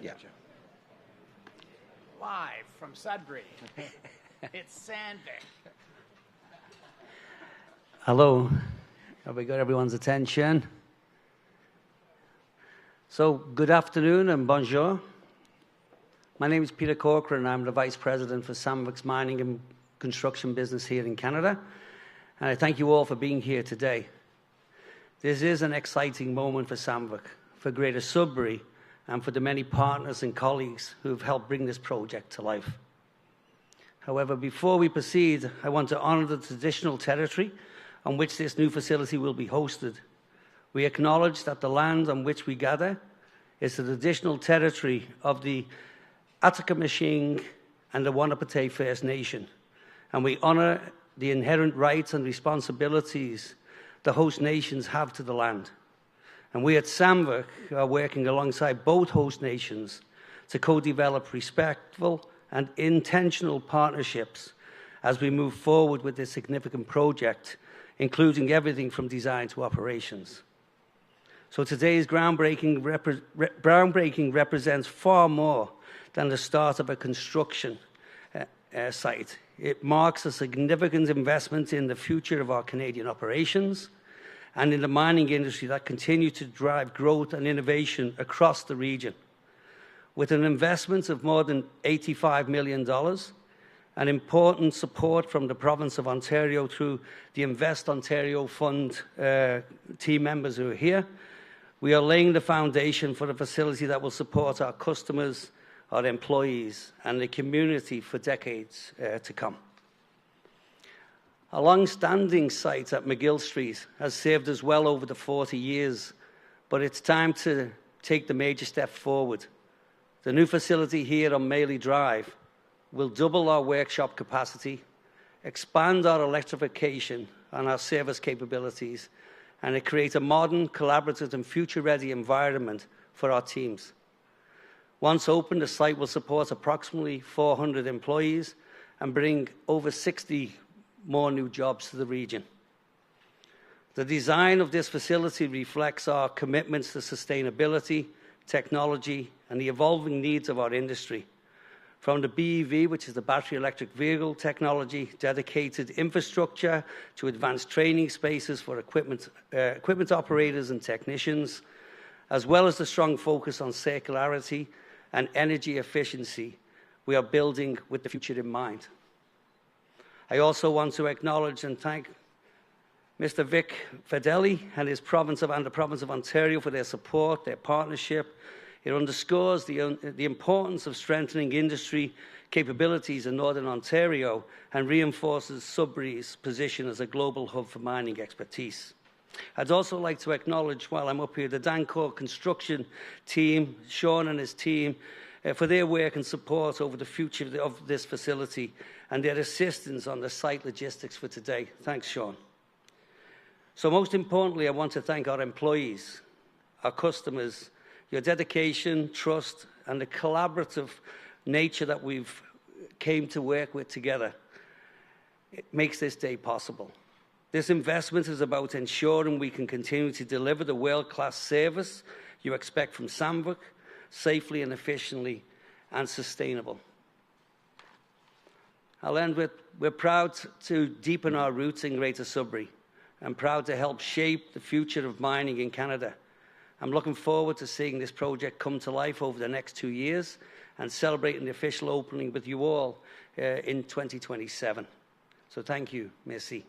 Yeah. Live from Sudbury, it's Sandvik. Hello. Have we got everyone's attention? So, good afternoon and bonjour. My name is Peter Corcoran, and I'm the Vice President for Sandvik's mining and construction business here in Canada. And I thank you all for being here today. This is an exciting moment for Sandvik, for Greater Sudbury, and for the many partners and colleagues who have helped bring this project to life. However, before we proceed, I want to honour the traditional territory on which this new facility will be hosted. We acknowledge that the land on which we gather is the traditional territory of the Atacamishing and the Wanapate First Nation, and we honour the inherent rights and responsibilities the host nations have to the land. And we at Sandvik are working alongside both host nations to co-develop respectful and intentional partnerships as we move forward with this significant project, including everything from design to operations. So today's groundbreaking represents far more than the start of a construction site. It marks a significant investment in the future of our Canadian operations and in the mining industry that continue to drive growth and innovation across the region. With an investment of more than $85 million, and important support from the province of Ontario through the Invest Ontario Fund team members who are here, we are laying the foundation for a facility that will support our customers, our employees, and the community for decades to come. A long-standing site at McGill Street has served us well over the 40 years, but it's time to take the major step forward. The new facility here on Maley Drive will double our workshop capacity, expand our electrification and our service capabilities, and it creates a modern, collaborative and future-ready environment for our teams. Once open, the site will support approximately 400 employees and bring over 60 more new jobs to the region. The design of this facility reflects our commitments to sustainability, technology, and the evolving needs of our industry. From the BEV, which is the battery electric vehicle technology, dedicated infrastructure, to advanced training spaces for equipment operators and technicians, as well as the strong focus on circularity and energy efficiency, we are building with the future in mind. I also want to acknowledge and thank Mr. Vic Fedeli and the province of Ontario for their support, their partnership. It underscores the importance of strengthening industry capabilities in Northern Ontario and reinforces Sudbury's position as a global hub for mining expertise. I'd also like to acknowledge, while I'm up here, the Dancore construction team, Sean and his team, for their work and support over the future of this facility and their assistance on the site logistics for today. Thanks, Sean. So most importantly, I want to thank our employees, our customers, your dedication, trust, and the collaborative nature that we've came to work with together. It makes this day possible. This investment is about ensuring we can continue to deliver the world-class service you expect from Sandvik, safely and efficiently and sustainable. I'll end with, we're proud to deepen our roots in Greater Sudbury and proud to help shape the future of mining in Canada. I'm looking forward to seeing this project come to life over the next 2 years and celebrating the official opening with you all in 2027. So thank you. Merci.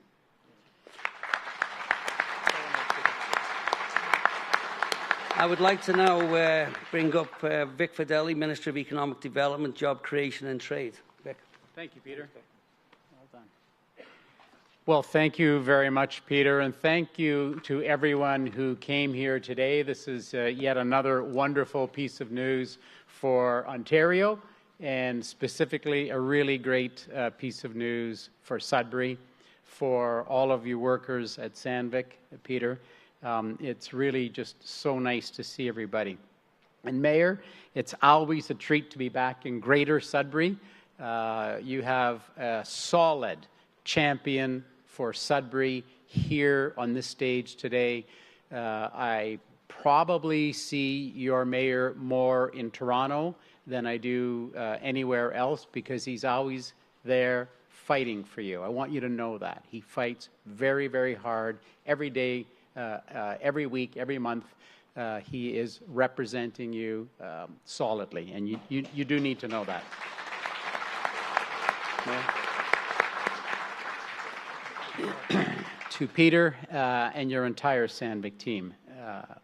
I would like to now bring up Vic Fedeli, Minister of Economic Development, Job Creation and Trade. Vic. Thank you, Peter. Well done. Well, thank you very much, Peter, and thank you to everyone who came here today. This is yet another wonderful piece of news for Ontario, and specifically a really great piece of news for Sudbury, for all of you workers at Sandvik, Peter. It's really just so nice to see everybody. And Mayor, it's always a treat to be back in Greater Sudbury. You have a solid champion for Sudbury here on this stage today. I probably see your mayor more in Toronto than I do anywhere else, because he's always there fighting for you. I want you to know that. He fights very, very hard every day, every week, every month. He is representing you solidly, and you do need to know that. To Peter and your entire Sandvik team,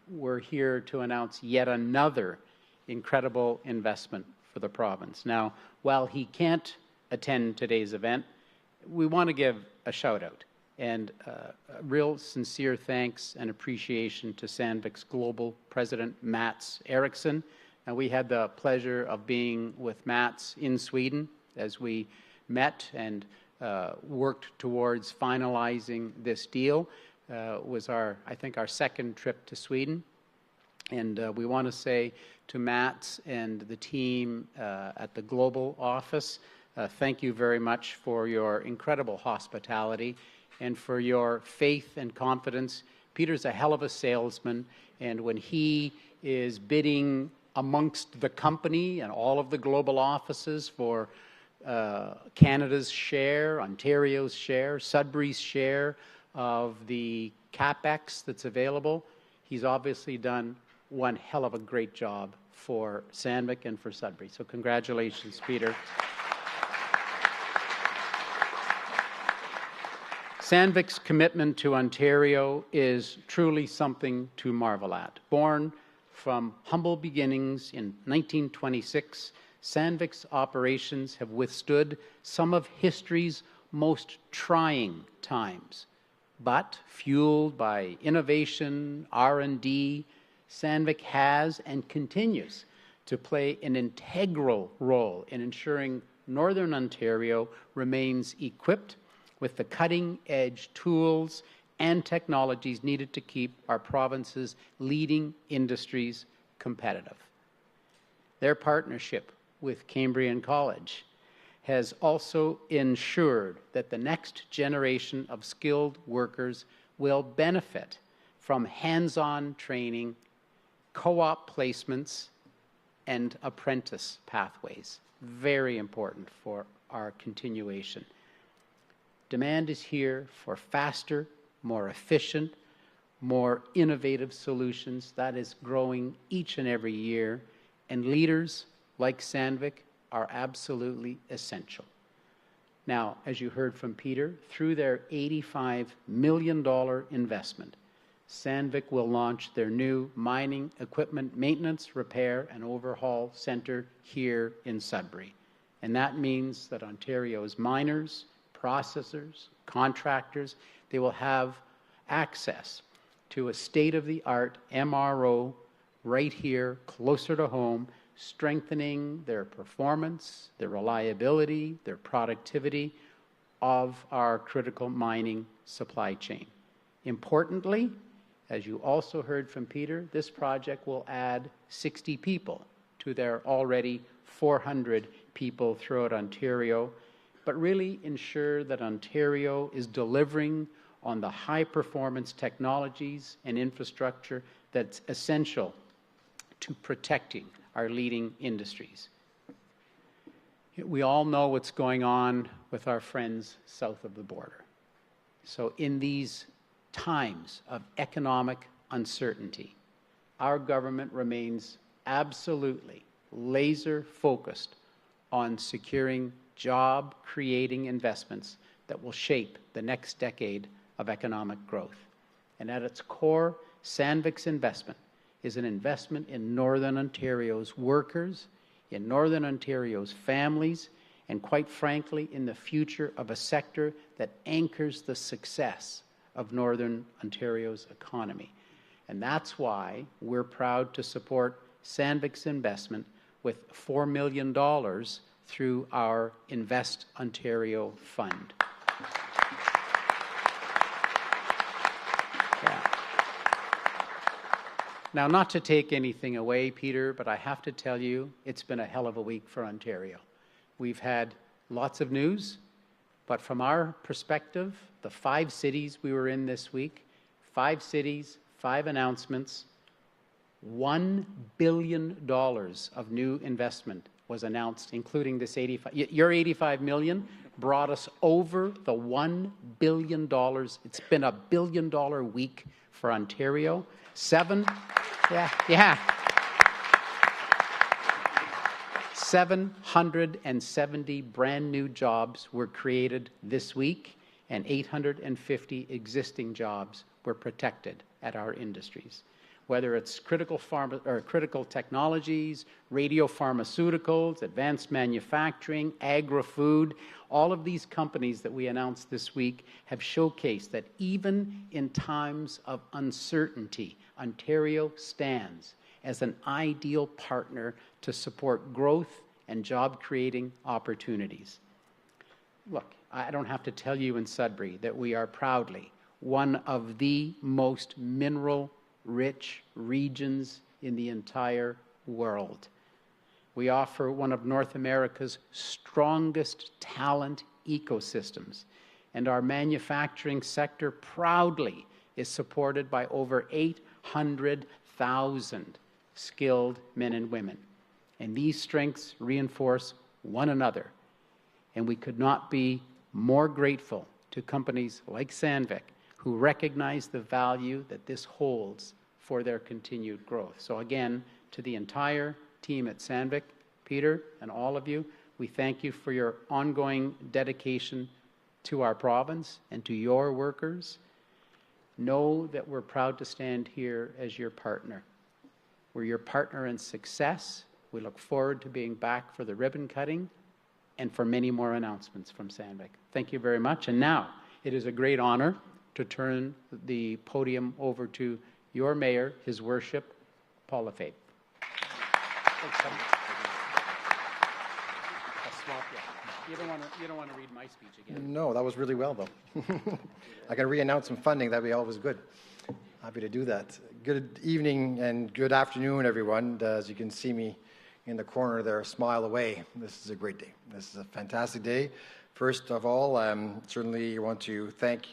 we're here to announce yet another incredible investment for the province. Now, while he can't attend today's event, we want to give a shout out and a real sincere thanks and appreciation to Sandvik's global president, Mats Eriksson. And we had the pleasure of being with Mats in Sweden as we met and worked towards finalizing this deal. Was I think our second trip to Sweden. And we want to say to Mats and the team at the global office, thank you very much for your incredible hospitality and for your faith and confidence. Peter's a hell of a salesman, and when he is bidding amongst the company and all of the global offices for Canada's share, Ontario's share, Sudbury's share of the CapEx that's available, he's obviously done one hell of a great job for Sandvik and for Sudbury. So congratulations, Peter. Sandvik's commitment to Ontario is truly something to marvel at. Born from humble beginnings in 1926, Sandvik's operations have withstood some of history's most trying times. But fueled by innovation, R&D, Sandvik has and continues to play an integral role in ensuring Northern Ontario remains equipped with the cutting-edge tools and technologies needed to keep our province's leading industries competitive. Their partnership with Cambrian College has also ensured that the next generation of skilled workers will benefit from hands-on training, co-op placements, and apprentice pathways. Very important for our continuation. Demand is here for faster, more efficient, more innovative solutions. That is growing each and every year, and leaders like Sandvik are absolutely essential. Now, as you heard from Peter, through their $85 million investment, Sandvik will launch their new mining equipment maintenance, repair, and overhaul center here in Sudbury. And that means that Ontario's miners, processors, contractors, they will have access to a state-of-the-art MRO right here, closer to home, strengthening their performance, their reliability, their productivity of our critical mining supply chain. Importantly, as you also heard from Peter, this project will add 60 people to their already 400 people throughout Ontario, but really ensure that Ontario is delivering on the high-performance technologies and infrastructure that's essential to protecting our leading industries. We all know what's going on with our friends south of the border. So in these times of economic uncertainty, our government remains absolutely laser-focused on securing job-creating investments that will shape the next decade of economic growth. And at its core, Sandvik's investment is an investment in Northern Ontario's workers, in Northern Ontario's families, and quite frankly, in the future of a sector that anchors the success of Northern Ontario's economy. And that's why we're proud to support Sandvik's investment with $4 million through our Invest Ontario Fund. Now, not to take anything away, Peter, but I have to tell you, it's been a hell of a week for Ontario. We've had lots of news, but from our perspective, the 5 cities we were in this week, 5 cities, 5 announcements, $1 billion of new investment was announced, including this your $85 million brought us over the $1 billion. It's been a $1 billion week for Ontario. 770 brand new jobs were created this week, and 850 existing jobs were protected at our industries. Whether it's critical technologies, radiopharmaceuticals, advanced manufacturing, agri-food, all of these companies that we announced this week have showcased that even in times of uncertainty, Ontario stands as an ideal partner to support growth and job-creating opportunities. Look, I don't have to tell you in Sudbury that we are proudly one of the most mineral-rich regions in the entire world. We offer one of North America's strongest talent ecosystems, and our manufacturing sector proudly is supported by over 800,000 skilled men and women. And these strengths reinforce one another. And we could not be more grateful to companies like Sandvik who recognize the value that this holds for their continued growth. So again, to the entire team at Sandvik, Peter and all of you, we thank you for your ongoing dedication to our province and to your workers. Know that we're proud to stand here as your partner. We're your partner in success. We look forward to being back for the ribbon cutting and for many more announcements from Sandvik. Thank you very much. And now, it is a great honor to turn the podium over to your mayor, His Worship, Paul Lefebvre. You don't want to read my speech again. No, that was really well, though. I can re-announce some funding. That'd be always good. Happy to do that. Good evening and good afternoon, everyone. As you can see me in the corner there, a smile away. This is a great day. This is a fantastic day. First of all, certainly want to thank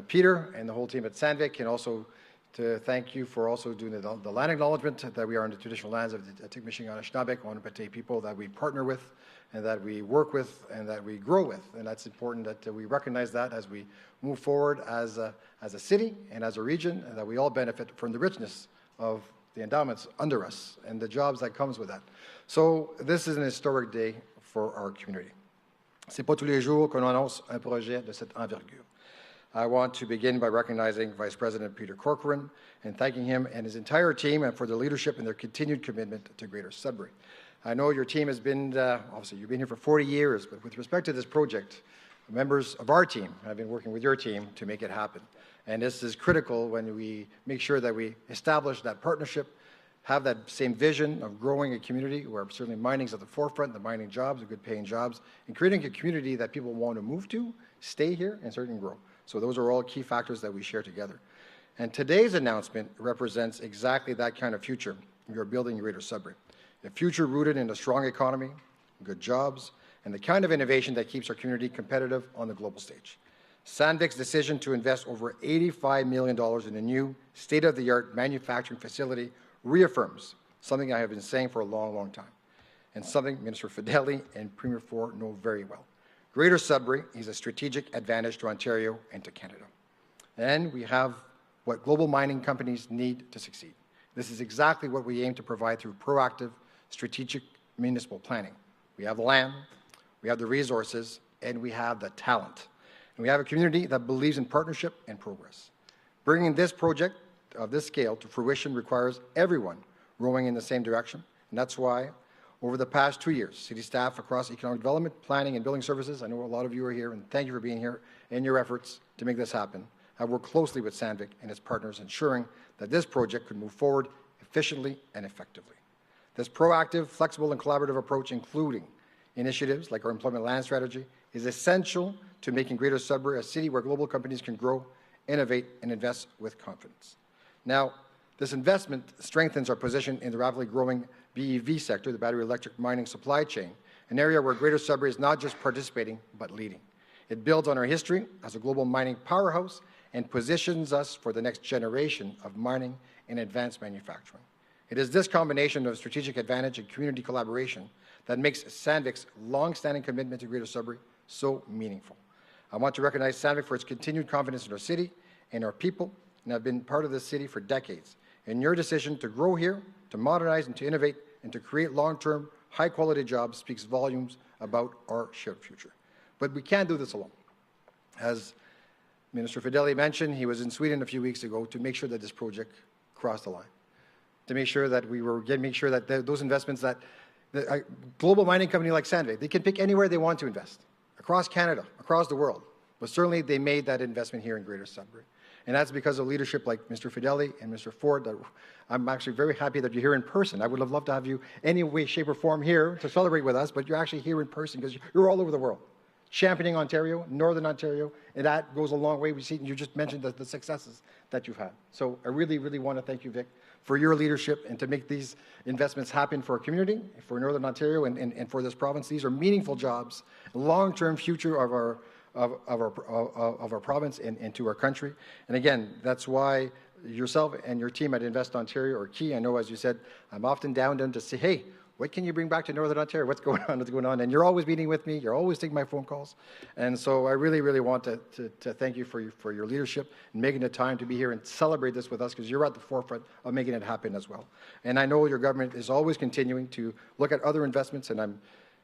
Peter and the whole team at Sandvik, and also to thank you for also doing the land acknowledgement that we are on the traditional lands of the Tikmishinga-Anishinaabe, Onondaga people that we partner with and that we work with and that we grow with. And that's important that we recognize that as we move forward as a city and as a region, and that we all benefit from the richness of the endowments under us and the jobs that comes with that. So this is an historic day for our community. C'est pas tous les jours qu'on annonce un projet de cette envergure. I want to begin by recognizing Vice President Peter Corcoran and thanking him and his entire team and for their leadership and their continued commitment to Greater Sudbury. I know your team has been, obviously you've been here for 40 years, but with respect to this project, members of our team have been working with your team to make it happen. And this is critical when we make sure that we establish that partnership, have that same vision of growing a community where certainly mining's at the forefront, the mining jobs, the good paying jobs, and creating a community that people want to move to, stay here, and certainly grow. So those are all key factors that we share together. And today's announcement represents exactly that kind of future we are building in Greater Sudbury. A future rooted in a strong economy, good jobs, and the kind of innovation that keeps our community competitive on the global stage. Sandvik's decision to invest over $85 million in a new state-of-the-art manufacturing facility reaffirms something I have been saying for a long, long time, and something Minister Fedeli and Premier Ford know very well. Greater Sudbury is a strategic advantage to Ontario and to Canada. And we have what global mining companies need to succeed. This is exactly what we aim to provide through proactive, strategic municipal planning. We have the land, we have the resources, and we have the talent. And we have a community that believes in partnership and progress. Bringing this project of this scale to fruition requires everyone rowing in the same direction, and that's why over the past 2 years, city staff across economic development, planning, and building services, I know a lot of you are here, and thank you for being here and your efforts to make this happen, have worked closely with Sandvik and its partners, ensuring that this project could move forward efficiently and effectively. This proactive, flexible, and collaborative approach, including initiatives like our employment land strategy, is essential to making Greater Sudbury a city where global companies can grow, innovate, and invest with confidence. Now, this investment strengthens our position in the rapidly growing BEV sector, the battery electric mining supply chain, an area where Greater Sudbury is not just participating, but leading. It builds on our history as a global mining powerhouse and positions us for the next generation of mining and advanced manufacturing. It is this combination of strategic advantage and community collaboration that makes Sandvik's long-standing commitment to Greater Sudbury so meaningful. I want to recognize Sandvik for its continued confidence in our city and our people, and I've been part of this city for decades. And your decision to grow here, to modernize and to innovate, and to create long-term, high-quality jobs speaks volumes about our shared future. But we can't do this alone. As Minister Fedeli mentioned, he was in Sweden a few weeks ago to make sure that this project crossed the line, to make sure that we were getting, make sure that those investments that a global mining company like Sandvik, they can pick anywhere they want to invest, across Canada, across the world. But certainly they made that investment here in Greater Sudbury. And that's because of leadership like Mr. Fedeli and Mr. Ford. That I'm actually very happy that you're here in person. I would have loved to have you any way, shape, or form here to celebrate with us, but you're actually here in person because you're all over the world, championing Ontario, Northern Ontario, and that goes a long way. We see, you just mentioned the successes that you've had. So I really, really want to thank you, Vic, for your leadership and to make these investments happen for our community, for Northern Ontario, and for this province. These are meaningful jobs, long-term future of our province and to our country. And again, that's why yourself and your team at Invest Ontario are key. I know, as you said, I'm often down to say, hey, what can you bring back to Northern Ontario? What's going on? What's going on? And you're always meeting with me. You're always taking my phone calls. And so I really, really want to thank you for your leadership and making the time to be here and celebrate this with us, because you're at the forefront of making it happen as well. And I know your government is always continuing to look at other investments, and I'm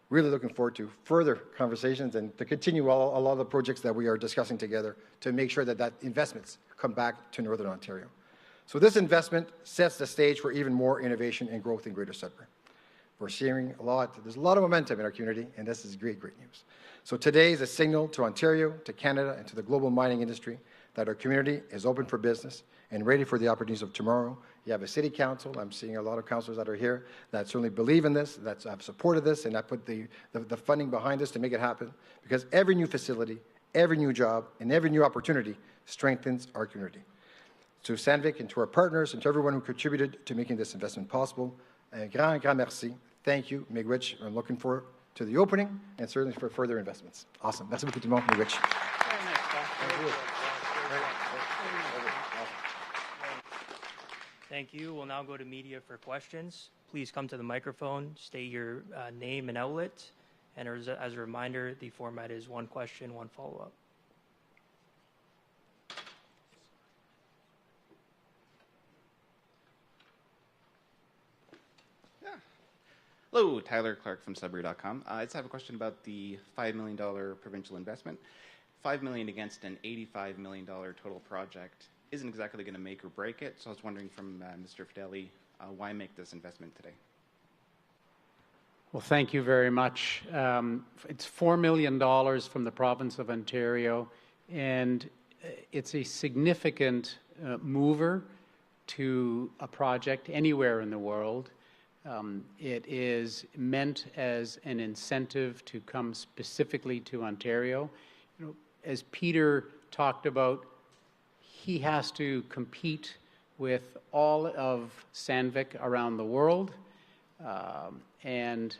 really looking forward to further conversations and to continue a lot of the projects that we are discussing together to make sure that investments come back to Northern Ontario. So this investment sets the stage for even more innovation and growth in Greater Sudbury. We're seeing there's a lot of momentum in our community, and this is great, great news. So today is a signal to Ontario, to Canada, and to the global mining industry that our community is open for business and ready for the opportunities of tomorrow. You have a city council. I'm seeing a lot of councillors that are here that certainly believe in this, that have supported this, and that put the funding behind this to make it happen, because every new facility, every new job, and every new opportunity strengthens our community. To Sandvik and to our partners and to everyone who contributed to making this investment possible, un grand merci. Thank you, Miigwech. I'm looking forward to the opening and certainly for further investments. Awesome. Merci beaucoup tout le monde, Miigwech. Thank you. We'll now go to media for questions. Please come to the microphone, state your name and outlet. And as a reminder, the format is one question, one follow-up. Hello, Tyler Clark from Sudbury.com. I just have a question about the $5 million provincial investment. $5 million against an $85 million total project isn't exactly going to make or break it. So I was wondering from Mr. Fedeli, why make this investment today? Well, thank you very much. It's $4 million from the province of Ontario, and it's a significant mover to a project anywhere in the world. It is meant as an incentive to come specifically to Ontario. You know, as Peter talked about, he has to compete with all of Sandvik around the world, and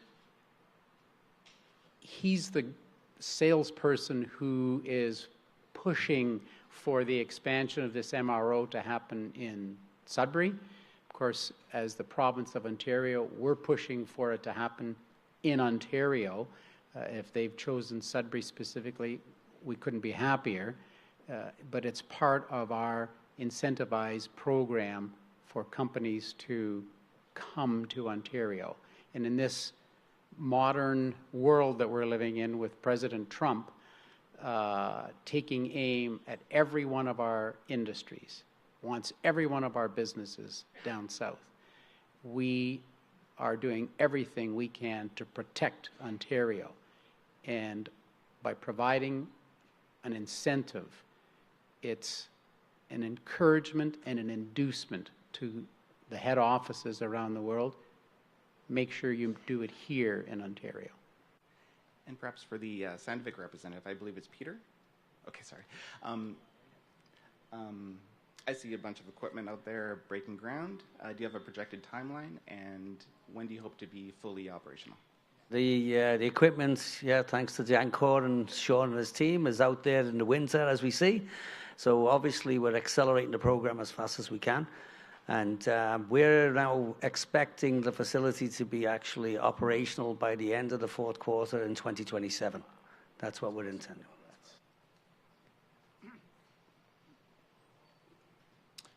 he's the salesperson who is pushing for the expansion of this MRO to happen in Sudbury. Of course, as the province of Ontario, we're pushing for it to happen in Ontario. If they've chosen Sudbury specifically, we couldn't be happier. But it's part of our incentivized program for companies to come to Ontario. And in this modern world that we're living in with President Trump taking aim at every one of our industries, wants every one of our businesses down south, we are doing everything we can to protect Ontario. And by providing an incentive, it's an encouragement and an inducement to the head offices around the world. Make sure you do it here in Ontario. And perhaps for the Sandvik representative, I believe it's Peter. Okay, sorry. I see a bunch of equipment out there breaking ground. Do you have a projected timeline, and when do you hope to be fully operational? The equipment, thanks to Jan Core and Sean and his team, is out there in the winter as we see. So obviously we're accelerating the program as fast as we can. And we're now expecting the facility to be actually operational by the end of the fourth quarter in 2027. That's what we're intending.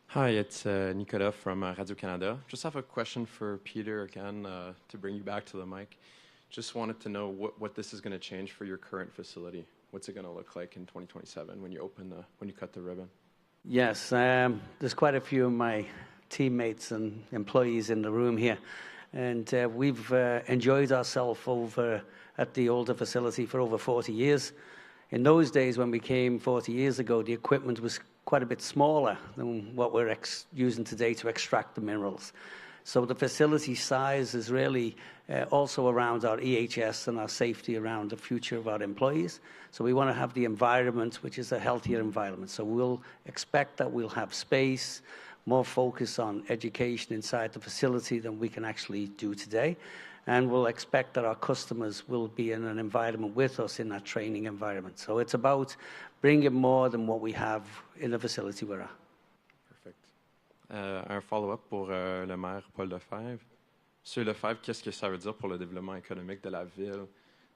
Hi, it's Nicolas from Radio-Canada. Just have a question for Peter again, to bring you back to the mic. Just wanted to know what this is going to change for your current facility. What's it going to look like in 2027 when you cut the ribbon? Yes, there's quite a few of my teammates and employees in the room here, and we've enjoyed ourselves over at the older facility for over 40 years. In those days, when we came 40 years ago, the equipment was quite a bit smaller than what we're using today to extract the minerals. So the facility size is really also around our EHS and our safety around the future of our employees. So we want to have the environment, which is a healthier environment. So we'll expect that we'll have space, more focus on education inside the facility than we can actually do today. And we'll expect that our customers will be in an environment with us in that training environment. So it's about bringing more than what we have in the facility we're at. Perfect. Un follow-up pour le maire Paul Lefebvre. Monsieur Lefebvre, qu'est-ce que ça veut dire pour le développement économique de la ville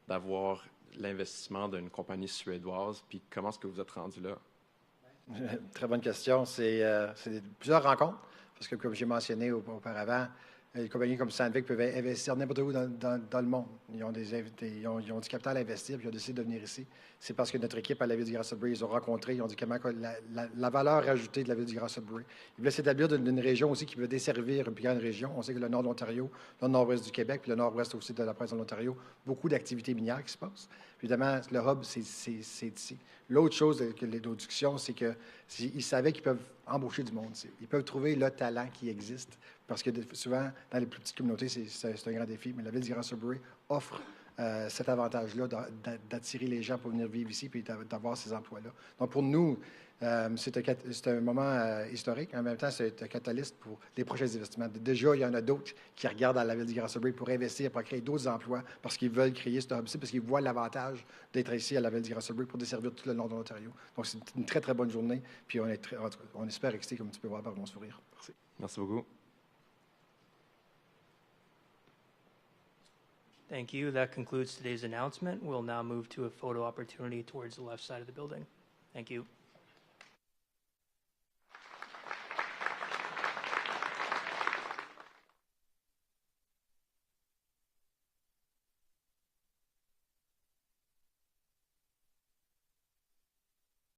d'avoir l'investissement d'une compagnie suédoise, puis comment est-ce que vous êtes rendu là? Très bonne question. C'est plusieurs rencontres, parce que comme j'ai mentionné auparavant, les compagnies comme Vic peuvent investir n'importe où dans le monde. Ils ont du capital à investir, puis ils ont décidé de venir ici. C'est parce que notre équipe à la ville du Grand Sudbury, ils ont rencontré, ils ont dit comment la valeur ajoutée de la ville du Grand Sudbury. Ils voulaient s'établir d'une région aussi qui veut desservir une plus grande région. On sait que le nord de l'Ontario, le nord-ouest du Québec, puis le nord-ouest aussi de la province de l'Ontario, beaucoup d'activités minières qui se passent. Puis évidemment, le hub, c'est ici. L'autre chose que les discussions, c'est qu'ils savaient qu'ils peuvent embaucher du monde ici. Ils peuvent trouver le talent qui existe. Parce que souvent, dans les plus petites communautés, c'est un grand défi. Mais la ville du Grand Sudbury offre cet avantage-là d'attirer les gens pour venir vivre ici et d'avoir ces emplois-là. Donc, pour nous, c'est un moment historique. En même temps, c'est un catalyste pour les prochains investissements. Déjà, il y en a d'autres qui regardent à la ville du Grand Sudbury pour investir, pour créer d'autres emplois, parce qu'ils veulent créer ce hub-ci, parce qu'ils voient l'avantage d'être ici à la ville du Grand Sudbury pour desservir tout le nord de l'Ontario. Donc, c'est une très, très bonne journée. Puis, on espère exciter, comme tu peux voir par mon sourire. Merci. Merci beaucoup. Thank you. That concludes today's announcement. We'll now move to a photo opportunity towards the left side of the building. Thank you.